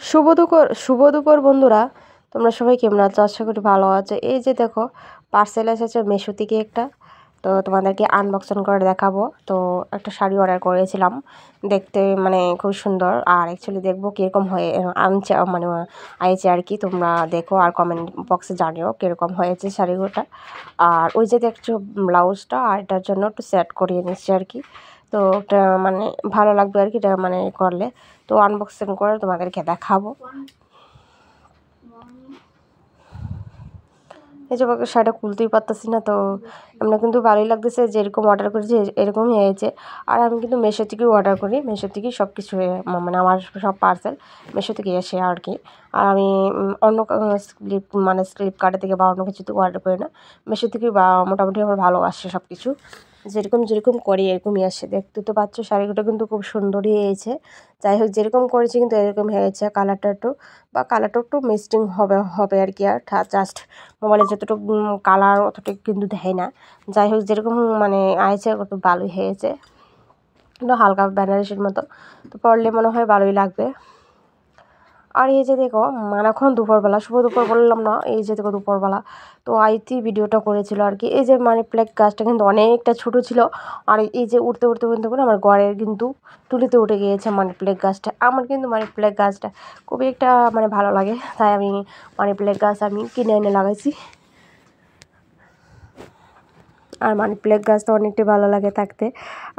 শুভ দুপুর বন্ধুরা, তোমরা সবাই কেমন আছো? আশা করি ভালো আছো। এই যে দেখো, পার্সেল এসেছে মেশো থেকে একটা, তো তোমাদেরকে আনবক্সিং করে দেখাবো। তো একটা শাড়ি অর্ডার করেছিলাম, দেখতে মানে খুব সুন্দর। আর অ্যাকচুয়ালি দেখবো কীরকম হয়ে আনছে মানে আইছে আর কি। তোমরা দেখো আর কমেন্ট বক্সে জানিও কীরকম হয়েছে শাড়িগুলোটা। আর ওই যে দেখছো ব্লাউজটা, আর এটার জন্য একটু সেট করিয়ে নিচ্ছি আর কি। তো ওটা মানে ভালো লাগবে আর কি, এটা মানে করলে। তো আনবক্সিং করে তোমাদেরকে দেখাবো। এই যে শাড়িটা খুলতেই পারতেছি না, তো আমরা কিন্তু ভালোই লাগতেছে। যেরকম অর্ডার করেছি এরকমই হয়েছে। আর আমি কিন্তু মেশো থেকেও অর্ডার করি, মেশো থেকেই সব কিছু মানে আমার সব পার্সেল মেশো থেকে এসে আর কি। আর আমি অন্য ফ্লিপকার্টের থেকে বা অন্য কিছু থেকে অর্ডার করি না, মেশো থেকেই বা মোটামুটি আমার ভালো আসে সব কিছু। যেরকম করি এরকমই আসে। দেখতে তো পাচ্ছ শাড়িগুলো কিন্তু খুব সুন্দরই হয়েছে। যাই হোক, যেরকম করেছি কিন্তু এরকম হয়েছে। কালারটা একটু মিক্সিং হবে আর কি। আর জাস্ট মোবাইলে যতটুকু কালার অতটুকু কিন্তু দেয় না। যাই হোক, যেরকম মানে আইছে কত ভালোই হয়েছে, একটু হালকা বেনারসির মতো। তো পরলে মনে হয় ভালোই লাগবে। আর এই যে দেখো, মানে এখন দুপুরবেলা, শুভ দুপুর বললাম না, এই যে দেখো দুপুরবেলা তো আইতি ভিডিওটা করেছিল আর কি। এই যে মানে প্লেগ গাছটা কিন্তু অনেকটা ছোট ছিল। আর এই যে উঠতে উঠতে উঠতে করে আমার ঘরের কিন্তু তুলিতে উঠে গিয়েছে মানি প্লেগ গাছটা। আমার কিন্তু মানি প্লেগ গাছটা খুবই একটা মানে ভালো লাগে, তাই আমি মানি প্লেগ গাছ আমি কিনে এনে লাগাইছি। আর মানি প্লেগ গাছ তো অনেকটাই ভালো লাগে থাকতে।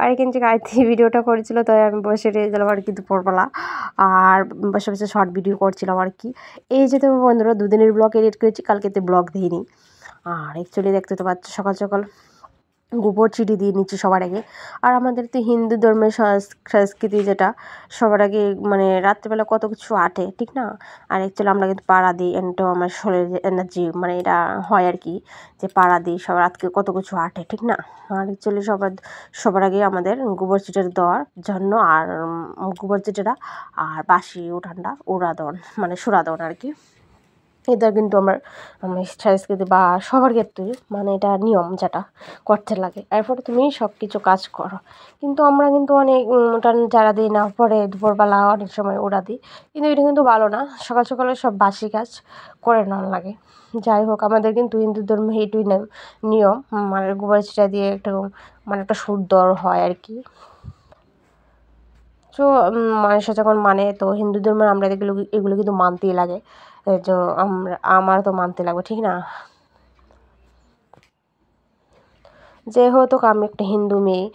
আর এখান থেকে আইতি ভিডিওটা করেছিল, তাই আমি বসে রয়েছিলাম আর কি দুপুরবেলা। আর বসে বসে শর্ট ভিডিও করছিলাম আর কি। এই যে তো বন্ধুরা, দুদিনের ব্লগ এডিট করেছি, কালকেতে ব্লগ দিইনি। আর অ্যাকচুয়ালি দেখতে তো পাচ্ছ, সকাল সকাল গোবর চিঠি দিয়ে নিচ্ছি সবার আগে। আর আমাদের তো হিন্দু ধর্মের সংস্কৃতি যেটা, সবার আগে মানে রাত্রিবেলা কত কিছু আটে, ঠিক না? আর অ্যাকচুয়ালি আমরা কিন্তু পাড়া দিই, এটাও আমার শরীরের এনার্জি মানে এটা হয় আর কি, যে পাড়া দিই সবার রাতকে কত কিছু আটে, ঠিক না? আর অ্যাকচুয়ালি সবার আগে আমাদের গোবর চিঠিটা দেওয়ার জন্য, আর গোবর চিঠিটা আর বাসি উঠানটা উড়াদন মানে সুরাদন আর কি। এটা কিন্তু আমার সংস্কৃতি বা সবার ক্ষেত্রে মানে এটা নিয়ম যেটা করতে লাগে। এরপরে তুমি সব কিছু কাজ করো। কিন্তু আমরা কিন্তু অনেক উঠান যারা দিই না, পরে দুপুরবেলা অনেক সময় ওরা দিই। কিন্তু এটা কিন্তু ভালো না, সকাল সকালে সব বাসি কাজ করে নেওয়ার লাগে। যাই হোক, আমাদের কিন্তু হিন্দু ধর্মে এইটুই নিয়ম, মানে গোবর ছিটা দিয়ে একটু মানে একটা সুন্দর হয় আর কি। তো মানুষে যখন মানে, তো হিন্দু ধর্মের আমরা এগুলো কিন্তু মানতেই লাগে। যে আমার তো মানতে লাগবে, ঠিক না? যেহেতু আমি একটা হিন্দু মেয়ে,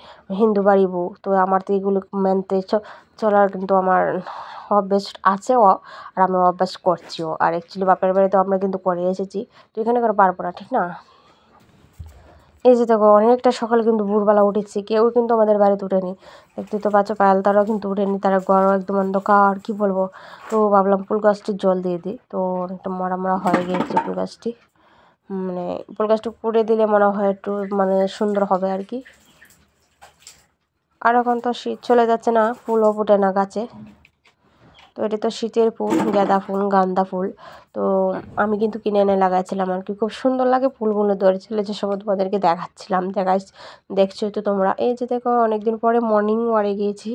হিন্দু বাড়ি বউ, তো আমার তো এগুলো মানতে চলার কিন্তু আমার অভ্যাস আছেও। আর আমি অভ্যাস করছিও। আর অ্যাকচুয়ালি বাপের বাড়িতে আমরা কিন্তু করে এসেছি, তো এখানে করে পারবো না, ঠিক না? এই যে দেখো, অনেকটা সকালে কিন্তু ভোরবেলা উঠেছি, কেউ কিন্তু আমাদের বাড়িতে উঠেনি। দেখতে তো পাচ্ছ, পায়েল তারাও কিন্তু উঠেনি, তারা ঘরও একদম অন্ধকার, কি বলবো। তো ভাবলাম ফুল গাছটির জল দিয়ে দিই, তো অনেকটা মরা মরা হয়ে গিয়েছে ফুল গাছটি। মানে ফুল গাছটা করে দিলে মনে হয় একটু মানে সুন্দর হবে আর কি। আর এখন তো শীত চলে যাচ্ছে না, ফুলও ফোটে না গাছে। তো এটা তো শীতের ফুল, গাঁদা ফুল, গান্দা ফুল। তো আমি কিন্তু কিনে এনে লাগাইছিলাম আর কি, খুব সুন্দর লাগে ফুলগুলো ধরেছিল, যে সব তোমাদেরকে দেখছো তো তোমরা। এই যে দেখো, অনেকদিন পরে মর্নিং ওয়ারে গিয়েছি।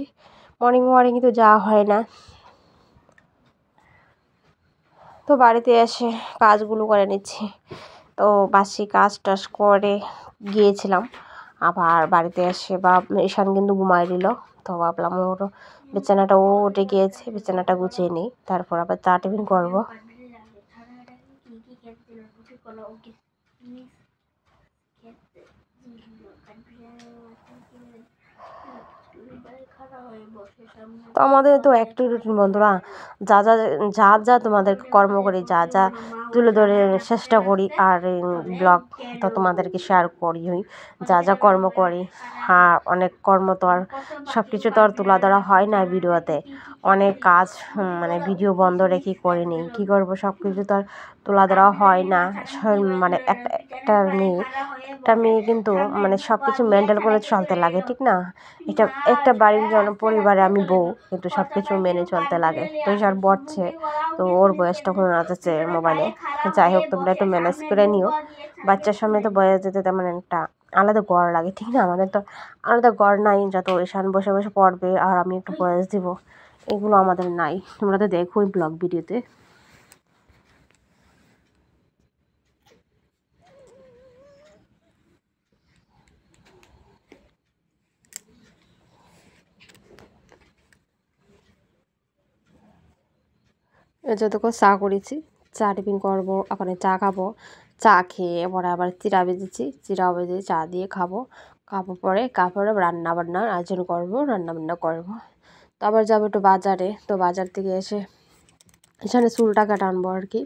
মর্নিং ওয়ারে কিন্তু যাওয়া হয় না, তো বাড়িতে এসে কাজগুলো করে নিচ্ছি। তো বাসি কাজ টাজ করে গিয়েছিলাম, আবার বাড়িতে এসে বা ঈশান কিন্তু ঘুমাই দিল। তো ভাবলাম ওর বিছানাটা, ও উঠে গিয়েছে, বিছানাটা গুছিয়ে নিই, তারপর আবার চা টিফিন করবো। তো আমাদের তো একটাই রুটিন বন্ধুরা, যা যা যা যা তোমাদের কর্ম করি, যা যা তুলে ধরে চেষ্টা করি, আর ব্লগ তো তোমাদেরকে শেয়ার করি, যা যা কর্ম করি। হ্যাঁ, অনেক কর্ম তো আর সব কিছু তো আর তুলা ধরা হয় না ভিডিওতে। অনেক কাজ মানে ভিডিও বন্ধ রেখে করিনি, কী করবো, সব কিছু তো আর তুলা ধরা হয় না। মানে একটা মেয়ে কিন্তু মানে সব কিছু মেনটেন করে চলতে লাগে, ঠিক না? একটা বাড়ির পরিবারে আমি বউ, কিন্তু সব কিছু মেনে চলতে লাগে। তো আর বটছে, তো ওর বয়সটা কোনো আছে মোবাইলে। যাই হোক, তোমরা একটু ম্যানেজ করে নিও। বাচ্চার সামনে তো বয়স যেতে তেমন একটা আলাদা গড় লাগে, ঠিক না? আমাদের তো আলাদা গড় নাই, যত ঈশান বসে বসে পড়বে আর আমি একটু বয়স দিব, এগুলো আমাদের নাই, তোমরা তো দেখো ওই ব্লগ ভিডিওতে। যতক্ষণ চা করেছি, চা টিফিন করবো, ওখানে চা খাবো, চা খেয়ে পরে আবার চিড়া ভেজেছি, চিড়া ভেজে চা দিয়ে খাবো, পরে রান্না বান্নার আয়োজন করবো, রান্না বান্না করবো। তো আবার যাবো একটু বাজারে, তো বাজার থেকে এসে এখানে চুলটা কাটা আনবো আর কি।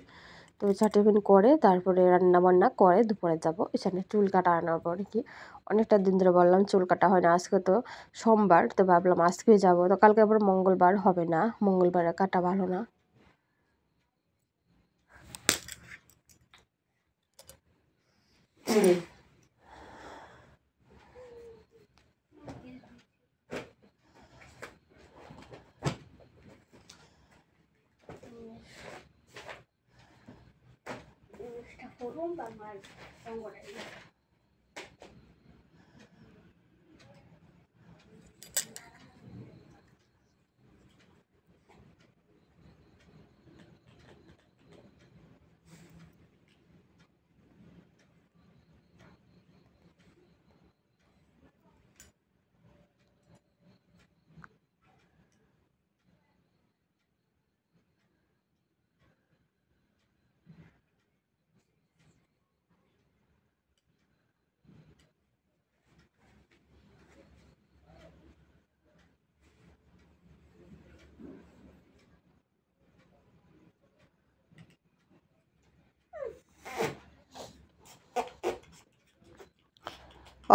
তো চা টিফিন করে তারপরে রান্না বান্না করে দুপুরে যাবো, এখানে চুল কাটা আনাবো আর কি। অনেকটা দিন ধরে বললাম চুল কাটা হয় না, আজকে তো সোমবার, তো ভাবলাম আজকে যাবো, তো কালকে আবার মঙ্গলবার হবে না, মঙ্গলবারে কাটা ভালো না।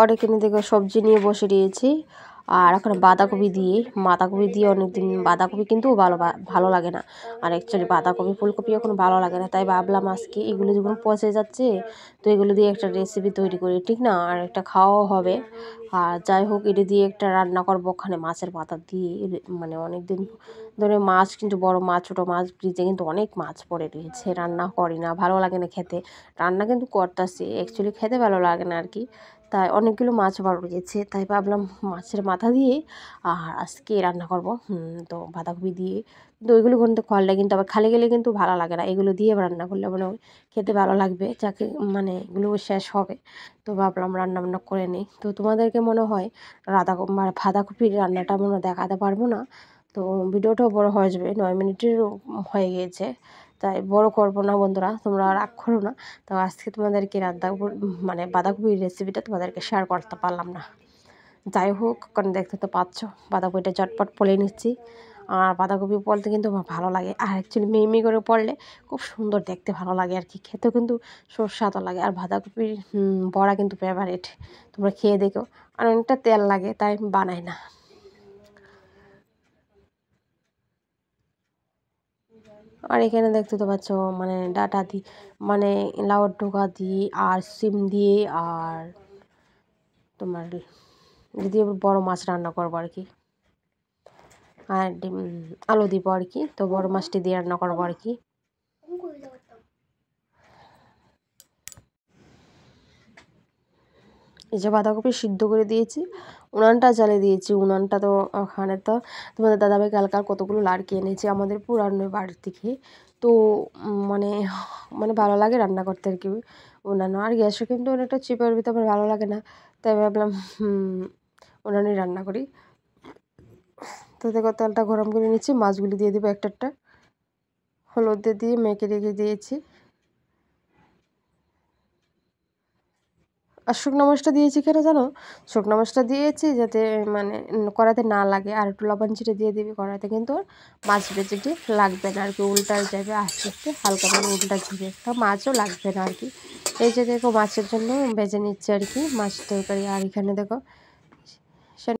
আর এখানে দেখো সবজি নিয়ে বসে দিয়েছি, আর এখন বাঁধাকপি দিয়ে অনেকদিন বাঁধাকপি কিন্তু ভালো লাগে না, আর অ্যাকচুয়ালি বাঁধাকপি ফুলকপি এখন ভালো লাগে না, তাই ভাবলাম আজকে এগুলো যখন পচে যাচ্ছে তো এগুলো দিয়ে একটা রেসিপি তৈরি করি, ঠিক না, আর একটা খাওয়াও হবে। আর যাই হোক, এটা দিয়ে একটা রান্না করবো ওখানে মাছের মাথা দিয়ে, মানে অনেকদিন ধরে মাছ, কিন্তু বড় মাছ ছোটো মাছ ফ্রিজে কিন্তু অনেক মাছ পড়ে রয়েছে, রান্না করি না, ভালো লাগে না খেতে, রান্না কিন্তু করতেছি, অ্যাকচুয়ালি খেতে ভালো লাগে না আর কি। তাই অনেকগুলো মাছ বার রয়েছে, তাই ভাবলাম মাছের মাথা দিয়ে আর আজকে রান্না করব। তো বাঁধাকপি দিয়ে, কিন্তু ওইগুলো কিন্তু করলে কিন্তু আবার খালি গেলে কিন্তু ভালো লাগে না, এগুলো দিয়ে রান্না করলে মানে খেতে ভালো লাগবে, যাকে মানে এগুলো শেষ হবে। তো ভাবলাম রান্না বান্না করে নিই। তো তোমাদেরকে মনে হয় বাঁধাকপির রান্নাটা মনে দেখাতে পারবো না, তো ভিডিওটাও বড় হয়ে যাবে, 9 মিনিটেরও হয়ে গিয়েছে, তাই বড় করবো না বন্ধুরা, তোমরা রাগ করো না। তো আজকে তোমাদেরকে মানে বাঁধাকপির রেসিপিটা তোমাদেরকে শেয়ার করতে পারলাম না। যাই হোক, কারণ দেখতে তো পাচ্ছ বাঁধাকপিটা চটপট পলে নিচ্ছি, আর বাঁধাকপি পলতে কিন্তু আমার ভালো লাগে, আর অ্যাকচুয়ালি মিহি করে পড়লে খুব সুন্দর দেখতে ভালো লাগে আর কি, খেতেও কিন্তু সুস্বাদু লাগে, আর বাঁধাকপির বড়া কিন্তু ফেভারিট, তোমরা খেয়ে দেখো, আর অনেকটা তেল লাগে তাই বানাই না। আর এখানে দেখতে তো পাচ্ছ মানে ডাটা দিই, মানে লাউয়ের ডোকা দিই আর সিম দিয়ে, আর তোমার যদি বড় মাছ রান্না করবো আর কি, আর আলু দিব আর কি, তো বড় মাছটি দিয়ে রান্না করবো আর কি। এই যে বাঁধাকপি সিদ্ধ করে দিয়েছি, উনানটা জ্বালিয়ে দিয়েছি, উনানটা তো ওখানে তো তোমাদের দাদাভাই কালকার কতগুলো লাড়কি এনেছে আমাদের পুরানো বাড়ির থেকে, তো মানে মানে ভালো লাগে রান্না করতে আর কি উনানো, আর গ্যাসও কিন্তু অনেকটা চিপের ভিতরে আমার ভালো লাগে না, তাই ভাবলাম উনানে রান্না করি। তো দেখো তেলটা গরম করে নিচ্ছি, মাছগুলি দিয়ে দেবো একটা একটা, হলুদ দিয়ে মেখে রেখে দিয়েছি, আর শুকনো মাছটা দিয়েছি কেন জানো, শুকনো মাছটা দিয়েছি যাতে মানে কড়াইতে না লাগে, আর একটু লবণ ছিটে দিয়ে দিবি কড়াইতে, কিন্তু মাছ বেজেটি লাগবে না আর কি, উল্টা যাবে আস্তে আস্তে হালকা করে উল্টা যাবে, তা মাছও লাগবে না আর কি। এই যে দেখো মাছের জন্য ভেজে নিচ্ছে আর কি মাছ তরকারি, আর এখানে দেখো